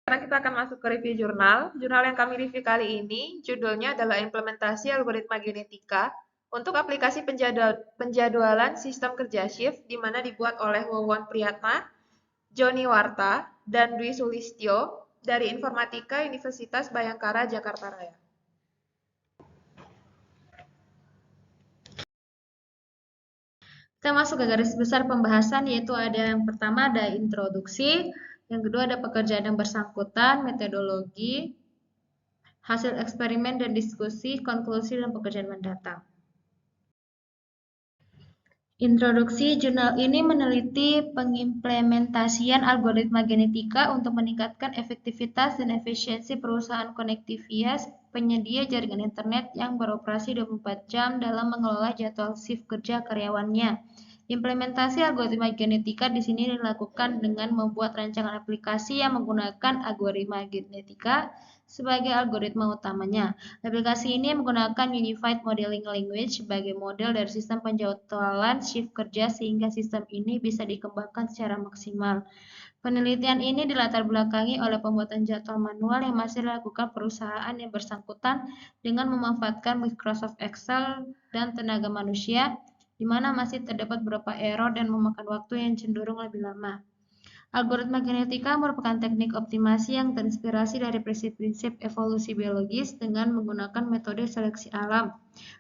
Sekarang kita akan masuk ke review jurnal. Jurnal yang kami review kali ini judulnya adalah Implementasi Algoritma Genetika untuk aplikasi penjadwalan sistem kerja shift, di mana dibuat oleh Wawon Priyatna, Joni Warta, dan Dwi Sulistyo dari Informatika Universitas Bayangkara, Jakarta Raya. Kita masuk ke garis besar pembahasan, yaitu ada yang pertama ada introduksi, yang kedua ada pekerjaan yang bersangkutan, metodologi, hasil eksperimen dan diskusi, konklusi dan pekerjaan mendatang. Introduksi jurnal ini meneliti pengimplementasian algoritma genetika untuk meningkatkan efektivitas dan efisiensi perusahaan konektivitas penyedia jaringan internet yang beroperasi 24 jam dalam mengelola jadwal shift kerja karyawannya. Implementasi algoritma genetika di sini dilakukan dengan membuat rancangan aplikasi yang menggunakan algoritma genetika sebagai algoritma utamanya. Aplikasi ini menggunakan Unified Modeling Language sebagai model dari sistem penjadwalan shift kerja sehingga sistem ini bisa dikembangkan secara maksimal. Penelitian ini dilatar belakangi oleh pembuatan jadwal manual yang masih dilakukan perusahaan yang bersangkutan dengan memanfaatkan Microsoft Excel dan tenaga manusia, di mana masih terdapat beberapa error dan memakan waktu yang cenderung lebih lama. Algoritma genetika merupakan teknik optimasi yang terinspirasi dari prinsip-prinsip evolusi biologis dengan menggunakan metode seleksi alam,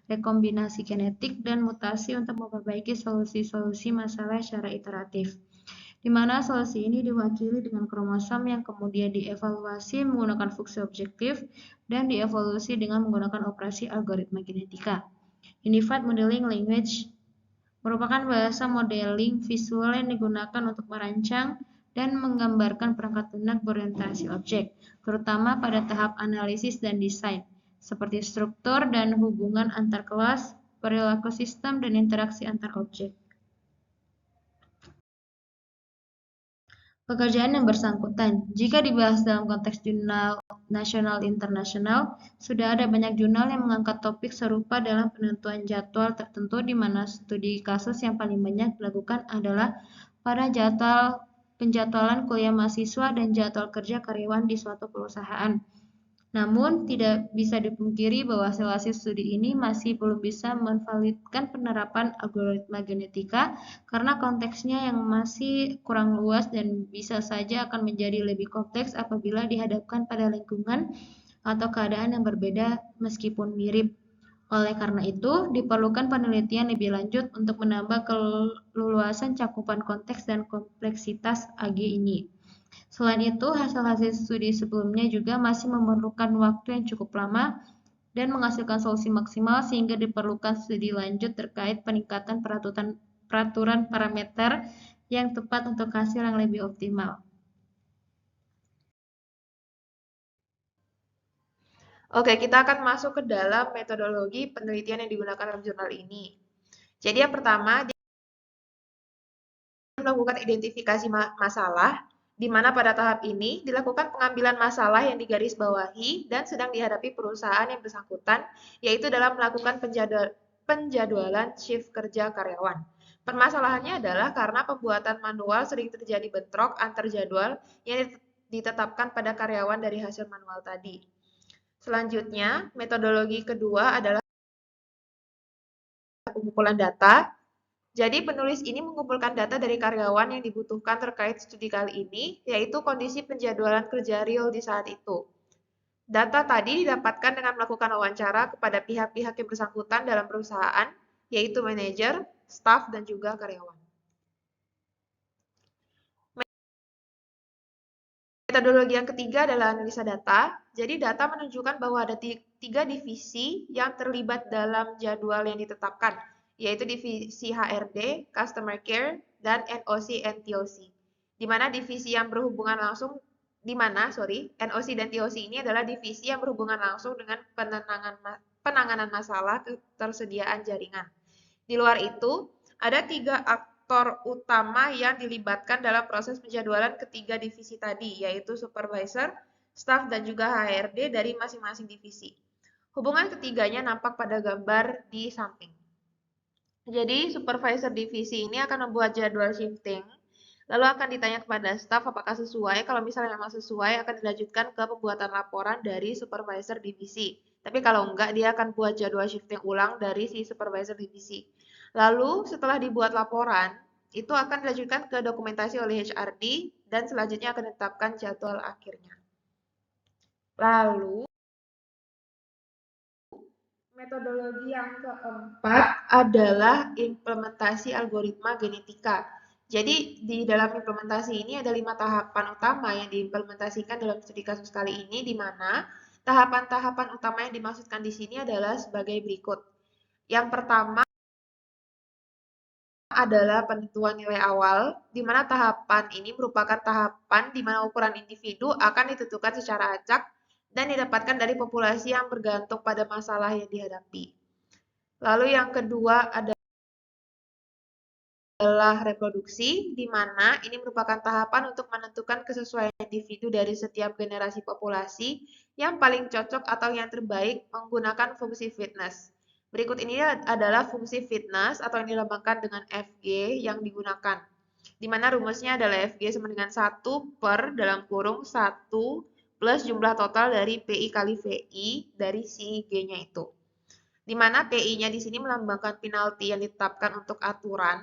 rekombinasi genetik, dan mutasi untuk memperbaiki solusi-solusi masalah secara iteratif, di mana solusi ini diwakili dengan kromosom yang kemudian dievaluasi menggunakan fungsi objektif dan dievolusi dengan menggunakan operasi algoritma genetika. Unified Modeling Language merupakan bahasa modeling visual yang digunakan untuk merancang dan menggambarkan perangkat lunak berorientasi objek, terutama pada tahap analisis dan desain, seperti struktur dan hubungan antar kelas, perilaku sistem, dan interaksi antar objek. Pekerjaan yang bersangkutan. Jika dibahas dalam konteks jurnal nasional internasional, sudah ada banyak jurnal yang mengangkat topik serupa dalam penentuan jadwal tertentu, di mana studi kasus yang paling banyak dilakukan adalah pada jadwal penjadwalan kuliah mahasiswa dan jadwal kerja karyawan di suatu perusahaan. Namun, tidak bisa dipungkiri bahwa hasil-hasil studi ini masih belum bisa memvalidkan penerapan algoritma genetika karena konteksnya yang masih kurang luas dan bisa saja akan menjadi lebih kompleks apabila dihadapkan pada lingkungan atau keadaan yang berbeda meskipun mirip. Oleh karena itu, diperlukan penelitian lebih lanjut untuk menambah keleluasan cakupan konteks dan kompleksitas AG ini. Selain itu, hasil-hasil studi sebelumnya juga masih memerlukan waktu yang cukup lama dan menghasilkan solusi maksimal sehingga diperlukan studi lanjut terkait peningkatan peraturan parameter yang tepat untuk hasil yang lebih optimal. Oke, kita akan masuk ke dalam metodologi penelitian yang digunakan dalam jurnal ini. Jadi yang pertama, dia melakukan identifikasi masalah, di mana pada tahap ini dilakukan pengambilan masalah yang digarisbawahi dan sedang dihadapi perusahaan yang bersangkutan, yaitu dalam melakukan penjadwalan shift kerja karyawan. Permasalahannya adalah karena pembuatan manual sering terjadi bentrok antar jadwal yang ditetapkan pada karyawan dari hasil manual tadi. Selanjutnya, metodologi kedua adalah pengumpulan data. Jadi penulis ini mengumpulkan data dari karyawan yang dibutuhkan terkait studi kali ini, yaitu kondisi penjadwalan kerja real di saat itu. Data tadi didapatkan dengan melakukan wawancara kepada pihak-pihak yang bersangkutan dalam perusahaan, yaitu manajer, staf, dan juga karyawan. Metodologi yang ketiga adalah analisa data. Jadi data menunjukkan bahwa ada tiga divisi yang terlibat dalam jadwal yang ditetapkan, yaitu divisi HRD, Customer Care, dan NOC and TOC. Di mana divisi yang berhubungan langsung NOC dan TOC ini adalah divisi yang berhubungan langsung dengan penanganan masalah ketersediaan jaringan. Di luar itu, ada tiga aktor utama yang dilibatkan dalam proses penjadwalan ketiga divisi tadi, yaitu supervisor, staff, dan juga HRD dari masing-masing divisi. Hubungan ketiganya nampak pada gambar di samping. Jadi, supervisor divisi ini akan membuat jadwal shifting Lalu akan ditanya kepada staf apakah sesuai. Kalau misalnya memang sesuai, akan dilanjutkan ke pembuatan laporan dari supervisor divisi. Tapi kalau enggak, dia akan buat jadwal shifting ulang dari si supervisor divisi. Lalu setelah dibuat laporan, itu akan dilanjutkan ke dokumentasi oleh HRD dan selanjutnya akan ditetapkan jadwal akhirnya. Lalu metodologi yang keempat adalah implementasi algoritma genetika. Jadi di dalam implementasi ini ada 5 tahapan utama yang diimplementasikan dalam studi kasus kali ini, di mana tahapan-tahapan utama yang dimaksudkan di sini adalah sebagai berikut. Yang pertama adalah penentuan nilai awal, di mana tahapan ini merupakan tahapan di mana ukuran individu akan ditentukan secara acak dan didapatkan dari populasi yang bergantung pada masalah yang dihadapi. Lalu yang kedua adalah reproduksi, di mana ini merupakan tahapan untuk menentukan kesesuaian individu dari setiap generasi populasi yang paling cocok atau yang terbaik menggunakan fungsi fitness. Berikut ini adalah fungsi fitness atau yang dilambangkan dengan FG yang digunakan, di mana rumusnya adalah FG sama dengan 1 per dalam kurung 1 plus jumlah total dari PI kali VI dari si G-nya itu. Di mana PI-nya di sini melambangkan penalti yang ditetapkan untuk aturan,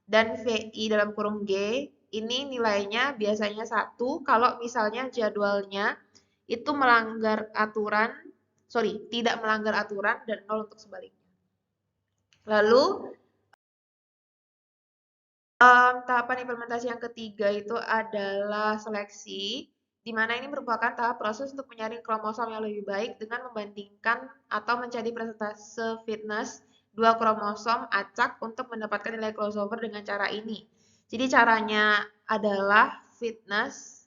dan VI dalam kurung G ini nilainya biasanya 1 kalau misalnya jadwalnya itu melanggar aturan, tidak melanggar aturan, dan 0 untuk sebaliknya. Lalu tahapan implementasi yang ketiga itu adalah seleksi, di mana ini merupakan tahap proses untuk menyaring kromosom yang lebih baik dengan membandingkan atau mencari persentase fitness 2 kromosom acak untuk mendapatkan nilai crossover dengan cara ini. Jadi caranya adalah fitness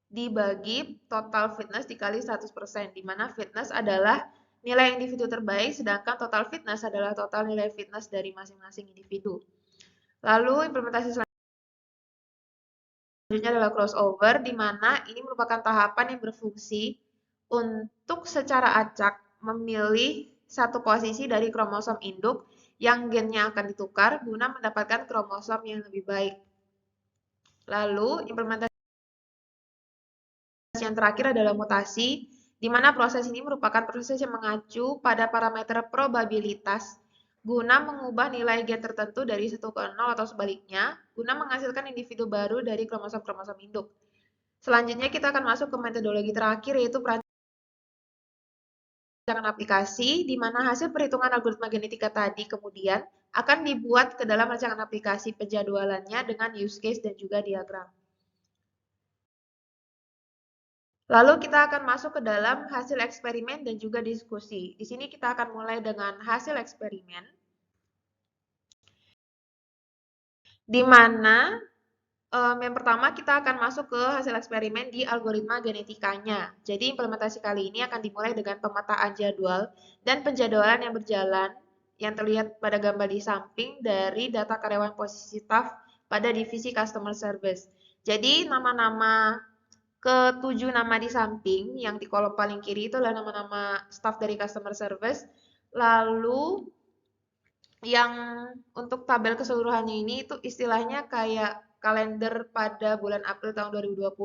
dibagi total fitness dikali 100%, di mana fitness adalah nilai individu terbaik, sedangkan total fitness adalah total nilai fitness dari masing-masing individu. Lalu implementasi selanjutnya adalah crossover, di mana ini merupakan tahapan yang berfungsi untuk secara acak memilih satu posisi dari kromosom induk yang gennya akan ditukar guna mendapatkan kromosom yang lebih baik. Lalu implementasi yang terakhir adalah mutasi, di mana proses ini merupakan proses yang mengacu pada parameter probabilitas guna mengubah nilai gen tertentu dari 1 ke 0 atau sebaliknya, guna menghasilkan individu baru dari kromosom-kromosom induk. Selanjutnya kita akan masuk ke metodologi terakhir, yaitu perancangan aplikasi, di mana hasil perhitungan algoritma genetika tadi kemudian akan dibuat ke dalam rancangan aplikasi penjadwalannya dengan use case dan juga diagram. Lalu kita akan masuk ke dalam hasil eksperimen dan juga diskusi. Di sini kita akan mulai dengan hasil eksperimen, di mana yang pertama kita akan masuk ke hasil eksperimen di algoritma genetikanya. Jadi implementasi kali ini akan dimulai dengan pemetaan jadwal dan penjadwalan yang berjalan yang terlihat pada gambar di samping dari data karyawan posisi staff pada divisi customer service. Jadi nama-nama ke-7 nama di samping yang di kolom paling kiri itu adalah nama-nama staff dari customer service. Lalu yang untuk tabel keseluruhannya ini itu istilahnya kayak kalender pada bulan April tahun 2020.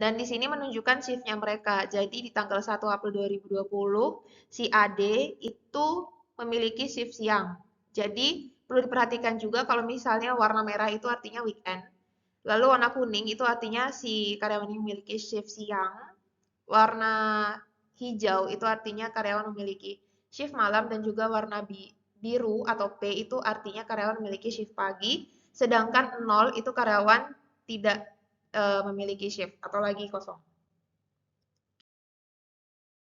Dan di sini menunjukkan shiftnya mereka. Jadi di tanggal 1 April 2020, si AD itu memiliki shift siang. Jadi perlu diperhatikan juga kalau misalnya warna merah itu artinya weekend. Lalu warna kuning itu artinya si karyawan ini memiliki shift siang. Warna hijau itu artinya karyawan memiliki shift malam, dan juga warna biru atau P itu artinya karyawan memiliki shift pagi, sedangkan 0 itu karyawan tidak memiliki shift atau lagi kosong.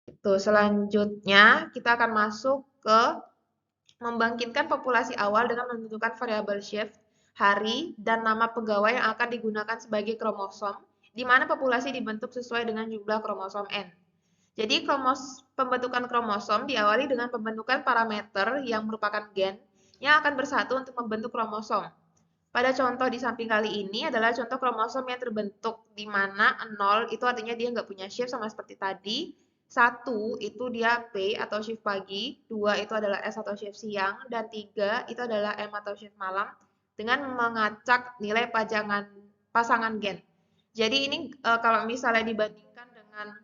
Itu selanjutnya kita akan masuk ke membangkitkan populasi awal dengan menentukan variabel shift, hari, dan nama pegawai yang akan digunakan sebagai kromosom, di mana populasi dibentuk sesuai dengan jumlah kromosom N. Jadi pembentukan kromosom diawali dengan pembentukan parameter yang merupakan gen yang akan bersatu untuk membentuk kromosom. Pada contoh di samping kali ini adalah contoh kromosom yang terbentuk, di mana 0 itu artinya dia nggak punya shift sama seperti tadi, 1 itu dia P atau shift pagi, 2 itu adalah S atau shift siang, dan 3 itu adalah M atau shift malam, dengan mengacak nilai pasangan gen. Jadi ini kalau misalnya dibandingkan dengan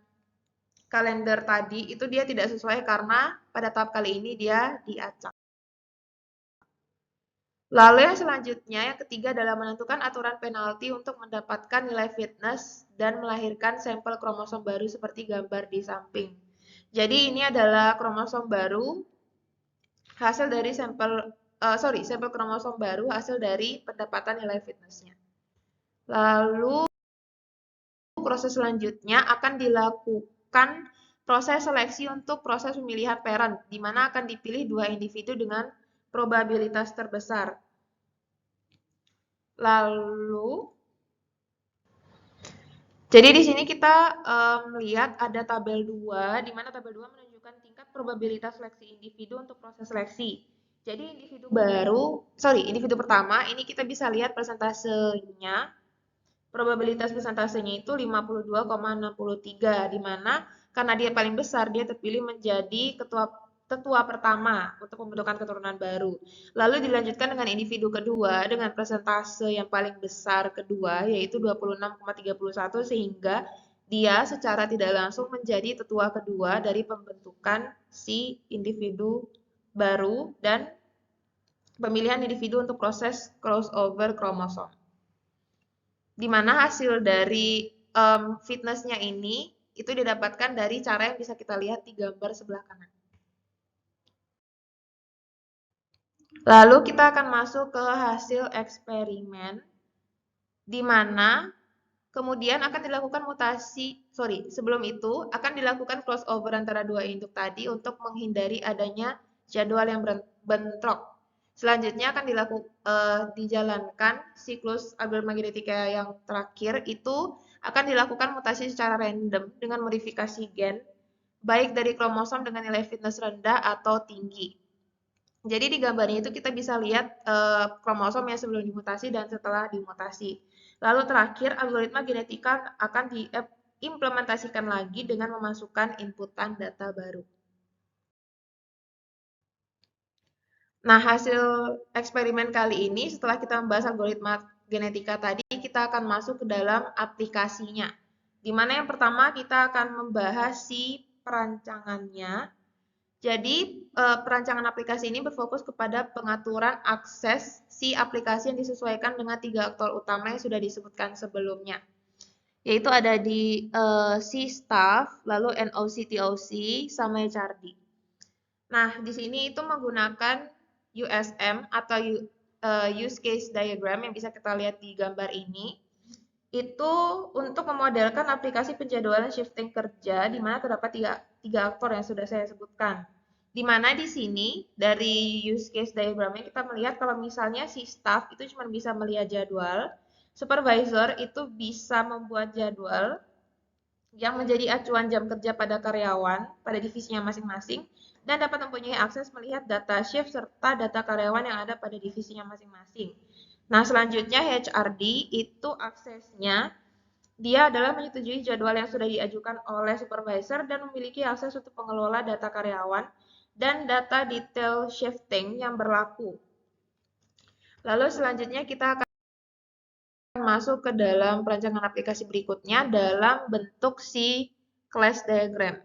kalender tadi, itu dia tidak sesuai karena pada tahap kali ini dia diacak. Lalu yang selanjutnya, yang ketiga adalah menentukan aturan penalti untuk mendapatkan nilai fitness dan melahirkan sampel kromosom baru seperti gambar di samping. Jadi ini adalah kromosom baru hasil dari sampel kromosom baru hasil dari pendapatan nilai fitnessnya. Lalu proses selanjutnya akan dilakukan proses seleksi untuk proses pemilihan parent, di mana akan dipilih dua individu dengan probabilitas terbesar. Lalu, jadi di sini kita melihat ada tabel 2, di mana tabel 2 menunjukkan tingkat probabilitas seleksi individu untuk proses seleksi. Jadi individu pertama, ini kita bisa lihat persentasenya. Probabilitas persentasenya itu 52,63, di mana karena dia paling besar, dia terpilih menjadi tetua pertama untuk pembentukan keturunan baru. Lalu dilanjutkan dengan individu kedua dengan persentase yang paling besar kedua, yaitu 26,31, sehingga dia secara tidak langsung menjadi tetua kedua dari pembentukan si individu baru dan pemilihan individu untuk proses crossover kromosom. Di mana hasil dari fitnessnya ini itu didapatkan dari cara yang bisa kita lihat di gambar sebelah kanan. Lalu kita akan masuk ke hasil eksperimen, di mana kemudian akan dilakukan sebelum itu akan dilakukan crossover antara dua induk tadi untuk menghindari adanya jadwal yang bentrok. Selanjutnya akan dijalankan siklus algoritma genetika yang terakhir, itu akan dilakukan mutasi secara random dengan modifikasi gen, baik dari kromosom dengan nilai fitness rendah atau tinggi. Jadi di gambarnya itu kita bisa lihat kromosom yang sebelum dimutasi dan setelah dimutasi. Lalu terakhir, algoritma genetika akan diimplementasikan lagi dengan memasukkan inputan data baru. Nah, hasil eksperimen kali ini, setelah kita membahas algoritma genetika tadi, kita akan masuk ke dalam aplikasinya. Di mana yang pertama kita akan membahas si perancangannya. Jadi, perancangan aplikasi ini berfokus kepada pengaturan akses si aplikasi yang disesuaikan dengan 3 aktor utama yang sudah disebutkan sebelumnya. Yaitu ada di si staff, lalu NOC, TOC, sama HRD. Nah, di sini itu menggunakan USM atau use case diagram yang bisa kita lihat di gambar ini. Itu untuk memodelkan aplikasi penjadwalan shifting kerja di mana terdapat tiga aktor yang sudah saya sebutkan. Di mana di sini dari use case diagramnya kita melihat kalau misalnya si staff itu cuma bisa melihat jadwal, supervisor itu bisa membuat jadwal yang menjadi acuan jam kerja pada karyawan pada divisinya masing-masing dan dapat mempunyai akses melihat data shift serta data karyawan yang ada pada divisinya masing-masing. Nah, selanjutnya HRD itu aksesnya dia adalah menyetujui jadwal yang sudah diajukan oleh supervisor dan memiliki akses untuk pengelola data karyawan dan data detail shifting yang berlaku. Lalu selanjutnya kita akan masuk ke dalam perancangan aplikasi berikutnya dalam bentuk si class diagram.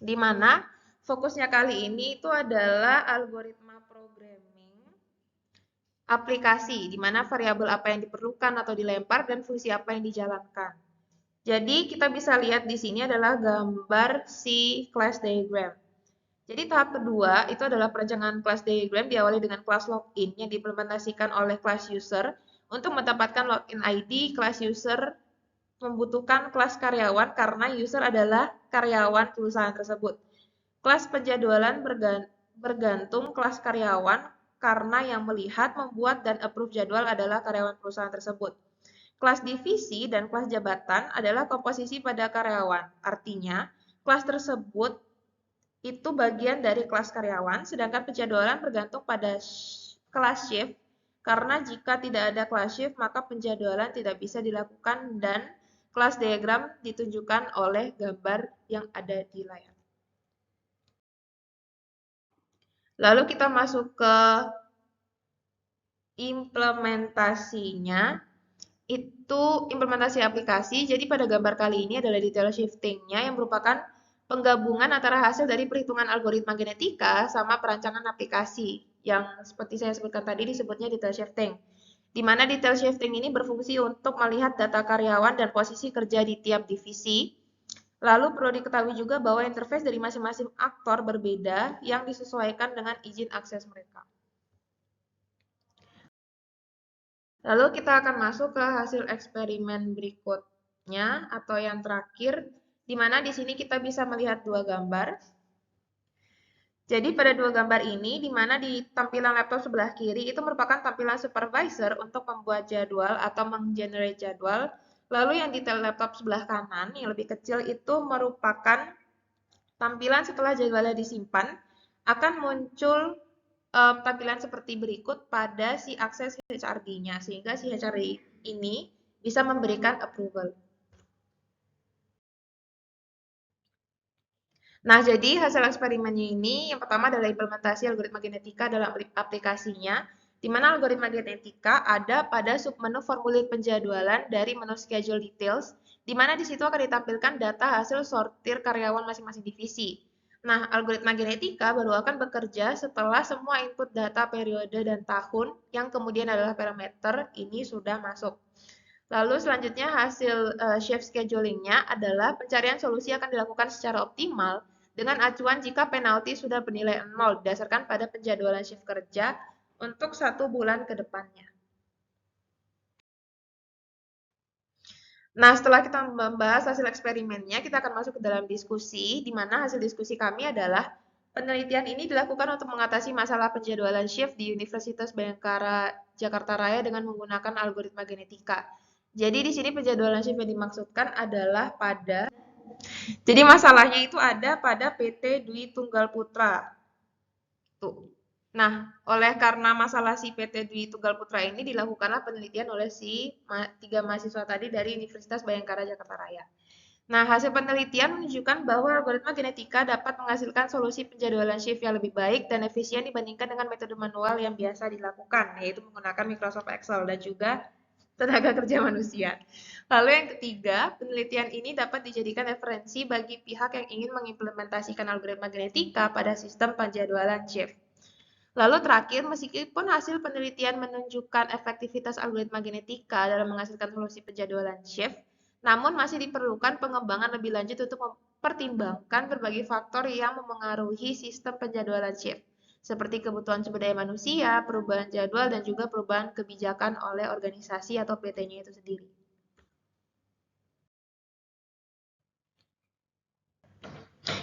Di mana fokusnya kali ini itu adalah algoritma programming aplikasi, di mana variabel apa yang diperlukan atau dilempar dan fungsi apa yang dijalankan. Jadi kita bisa lihat di sini adalah gambar si class diagram. Jadi tahap kedua itu adalah perancangan class diagram diawali dengan class login yang diimplementasikan oleh class user. Untuk mendapatkan login ID, class user membutuhkan kelas karyawan karena user adalah karyawan perusahaan tersebut. Kelas penjadwalan bergantung kelas karyawan karena yang melihat, membuat, dan approve jadwal adalah karyawan perusahaan tersebut. Kelas divisi dan kelas jabatan adalah komposisi pada karyawan. Artinya, kelas tersebut itu bagian dari kelas karyawan, sedangkan penjadwalan bergantung pada kelas shift. Karena jika tidak ada kelas shift, maka penjadwalan tidak bisa dilakukan dan kelas diagram ditunjukkan oleh gambar yang ada di layar. Lalu kita masuk ke implementasinya itu implementasi aplikasi. Jadi pada gambar kali ini adalah detail shifting-nya yang merupakan penggabungan antara hasil dari perhitungan algoritma genetika sama perancangan aplikasi yang seperti saya sebutkan tadi disebutnya detail shifting. Di mana detail shifting ini berfungsi untuk melihat data karyawan dan posisi kerja di tiap divisi. Lalu perlu diketahui juga bahwa interface dari masing-masing aktor berbeda yang disesuaikan dengan izin akses mereka. Lalu kita akan masuk ke hasil eksperimen berikutnya atau yang terakhir, di mana di sini kita bisa melihat dua gambar. Jadi pada dua gambar ini, di mana di tampilan laptop sebelah kiri itu merupakan tampilan supervisor untuk membuat jadwal atau menggenerate jadwal. Lalu yang di laptop sebelah kanan, yang lebih kecil itu merupakan tampilan setelah jadwalnya disimpan, akan muncul tampilan seperti berikut pada si akses HRD-nya, sehingga si HRD ini bisa memberikan approval. Nah, jadi hasil eksperimennya ini yang pertama adalah implementasi algoritma genetika dalam aplikasinya, di mana algoritma genetika ada pada submenu formulir penjadwalan dari menu schedule details, di mana di situ akan ditampilkan data hasil sortir karyawan masing-masing divisi. Nah, algoritma genetika baru akan bekerja setelah semua input data periode dan tahun yang kemudian adalah parameter ini sudah masuk. Lalu selanjutnya hasil shift scheduling-nya adalah pencarian solusi akan dilakukan secara optimal dengan acuan jika penalti sudah bernilai 0 berdasarkan pada penjadwalan shift kerja untuk 1 bulan ke depannya. Nah, setelah kita membahas hasil eksperimennya, kita akan masuk ke dalam diskusi, di mana hasil diskusi kami adalah penelitian ini dilakukan untuk mengatasi masalah penjadwalan shift di Universitas Bhayangkara Jakarta Raya dengan menggunakan algoritma genetika. Jadi di sini penjadwalan shift yang dimaksudkan adalah jadi masalahnya itu ada pada PT Dwi Tunggal Putra. Tuh. Nah, oleh karena masalah si PT Dwi Tunggal Putra ini dilakukanlah penelitian oleh si 3 mahasiswa tadi dari Universitas Bhayangkara Jakarta Raya. Nah, hasil penelitian menunjukkan bahwa algoritma genetika dapat menghasilkan solusi penjadwalan shift yang lebih baik dan efisien dibandingkan dengan metode manual yang biasa dilakukan, yaitu menggunakan Microsoft Excel dan juga tenaga kerja manusia. Lalu yang ketiga, penelitian ini dapat dijadikan referensi bagi pihak yang ingin mengimplementasikan algoritma genetika pada sistem penjadwalan shift. Lalu terakhir, meskipun hasil penelitian menunjukkan efektivitas algoritma genetika dalam menghasilkan solusi penjadwalan shift, namun masih diperlukan pengembangan lebih lanjut untuk mempertimbangkan berbagai faktor yang memengaruhi sistem penjadwalan shift, seperti kebutuhan sumber daya manusia, perubahan jadwal, dan juga perubahan kebijakan oleh organisasi atau PT-nya itu sendiri.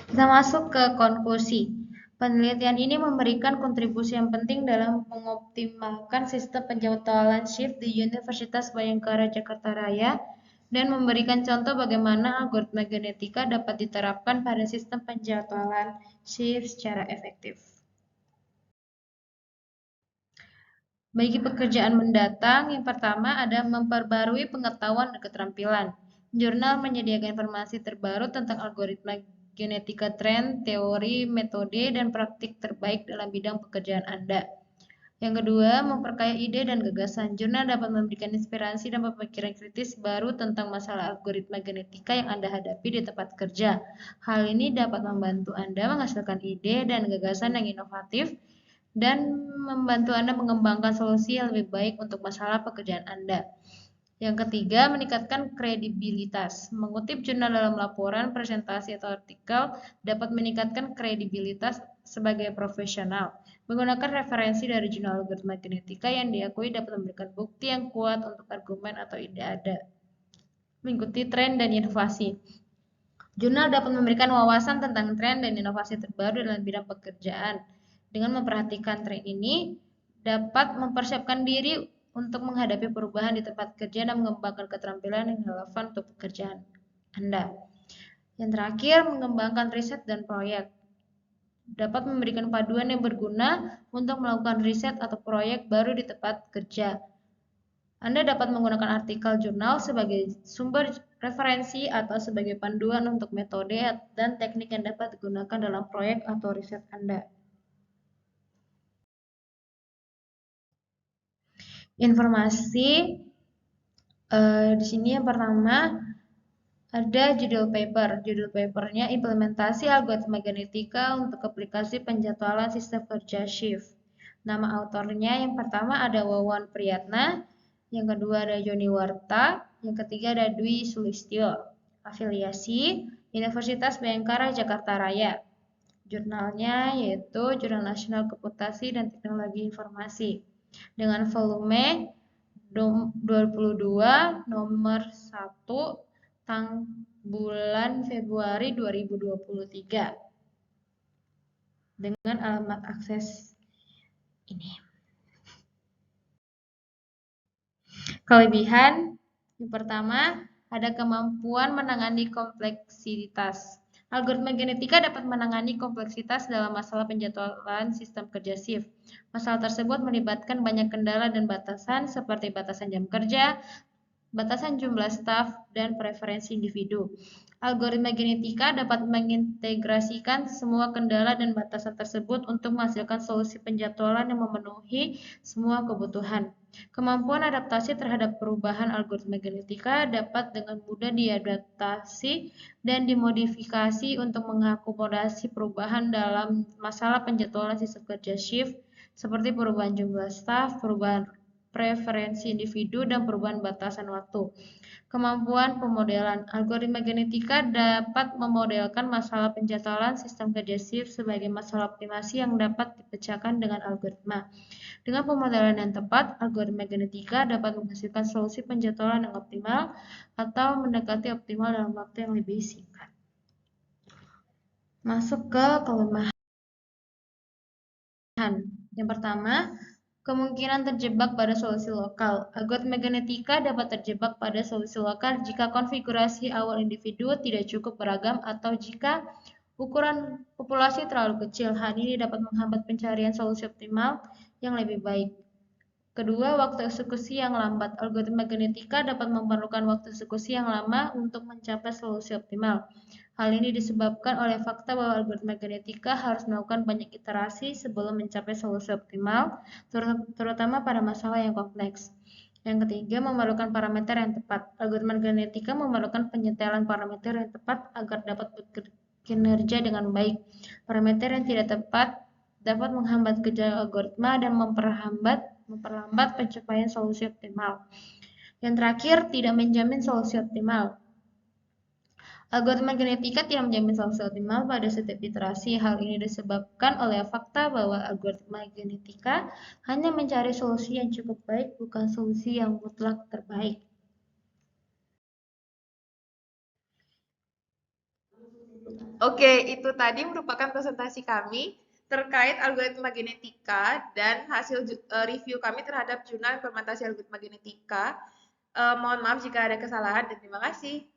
Kita masuk ke konklusi. Penelitian ini memberikan kontribusi yang penting dalam mengoptimalkan sistem penjadwalan shift di Universitas Bhayangkara Jakarta Raya dan memberikan contoh bagaimana algoritma genetika dapat diterapkan pada sistem penjadwalan shift secara efektif. Bagi pekerjaan mendatang, yang pertama ada memperbarui pengetahuan dan keterampilan. Jurnal menyediakan informasi terbaru tentang algoritma genetika tren, teori, metode, dan praktik terbaik dalam bidang pekerjaan Anda. Yang kedua, memperkaya ide dan gagasan. Jurnal dapat memberikan inspirasi dan pemikiran kritis baru tentang masalah algoritma genetika yang Anda hadapi di tempat kerja. Hal ini dapat membantu Anda menghasilkan ide dan gagasan yang inovatif dan membantu Anda mengembangkan solusi yang lebih baik untuk masalah pekerjaan Anda. Yang ketiga, meningkatkan kredibilitas. Mengutip jurnal dalam laporan, presentasi, atau artikel dapat meningkatkan kredibilitas sebagai profesional. Menggunakan referensi dari jurnal algoritma genetika yang diakui dapat memberikan bukti yang kuat untuk argumen atau ide Anda. Mengikuti tren dan inovasi. Jurnal dapat memberikan wawasan tentang tren dan inovasi terbaru dalam bidang pekerjaan. Dengan memperhatikan tren ini, dapat mempersiapkan diri untuk menghadapi perubahan di tempat kerja dan mengembangkan keterampilan yang relevan untuk pekerjaan Anda. Yang terakhir, mengembangkan riset dan proyek. Dapat memberikan paduan yang berguna untuk melakukan riset atau proyek baru di tempat kerja. Anda dapat menggunakan artikel jurnal sebagai sumber referensi atau sebagai panduan untuk metode dan teknik yang dapat digunakan dalam proyek atau riset Anda. Informasi di sini yang pertama ada judul paper. Judul papernya implementasi algoritma genetika untuk aplikasi penjadwalan sistem kerja shift. Nama autornya yang pertama ada Wawan Priyatna, yang kedua ada Joni Warta, yang ketiga ada Dwi Sulistyo. Afiliasi Universitas Bhayangkara Jakarta Raya. Jurnalnya yaitu Jurnal Nasional Komputasi dan Teknologi Informasi dengan volume 22 nomor 1 bulan Februari 2023 dengan alamat akses ini. Kelebihan yang pertama ada kemampuan menangani kompleksitas. Algoritma genetika dapat menangani kompleksitas dalam masalah penjadwalan sistem kerja shift. Masalah tersebut melibatkan banyak kendala dan batasan seperti batasan jam kerja, batasan jumlah staf, dan preferensi individu. Algoritma genetika dapat mengintegrasikan semua kendala dan batasan tersebut untuk menghasilkan solusi penjadwalan yang memenuhi semua kebutuhan. Kemampuan adaptasi terhadap perubahan algoritma genetika dapat dengan mudah diadaptasi dan dimodifikasi untuk mengakomodasi perubahan dalam masalah penjadwalan sistem kerja shift, seperti perubahan jumlah staf, perubahan preferensi individu, dan perubahan batasan waktu. Kemampuan pemodelan. Algoritma genetika dapat memodelkan masalah penjadwalan sistem kerja shift sebagai masalah optimasi yang dapat dipecahkan dengan algoritma. Dengan pemodelan yang tepat, algoritma genetika dapat menghasilkan solusi penjadwalan yang optimal atau mendekati optimal dalam waktu yang lebih singkat. Masuk ke kelemahan. Yang pertama, kemungkinan terjebak pada solusi lokal. Algoritma genetika dapat terjebak pada solusi lokal jika konfigurasi awal individu tidak cukup beragam atau jika ukuran populasi terlalu kecil. Hal ini dapat menghambat pencarian solusi optimal yang lebih baik. Kedua, waktu eksekusi yang lambat. Algoritma genetika dapat memerlukan waktu eksekusi yang lama untuk mencapai solusi optimal. Hal ini disebabkan oleh fakta bahwa algoritma genetika harus melakukan banyak iterasi sebelum mencapai solusi optimal, terutama pada masalah yang kompleks. Yang ketiga, memerlukan parameter yang tepat. Algoritma genetika memerlukan penyetelan parameter yang tepat agar dapat bekerja dengan baik. Parameter yang tidak tepat dapat menghambat kerja algoritma dan memperlambat pencapaian solusi optimal. Yang terakhir, tidak menjamin solusi optimal. Algoritma genetika tidak menjamin solusi optimal pada setiap iterasi. Hal ini disebabkan oleh fakta bahwa algoritma genetika hanya mencari solusi yang cukup baik, bukan solusi yang mutlak terbaik. Oke, itu tadi merupakan presentasi kami terkait algoritma genetika dan hasil review kami terhadap jurnal implementasi algoritma genetika. Mohon maaf jika ada kesalahan dan terima kasih.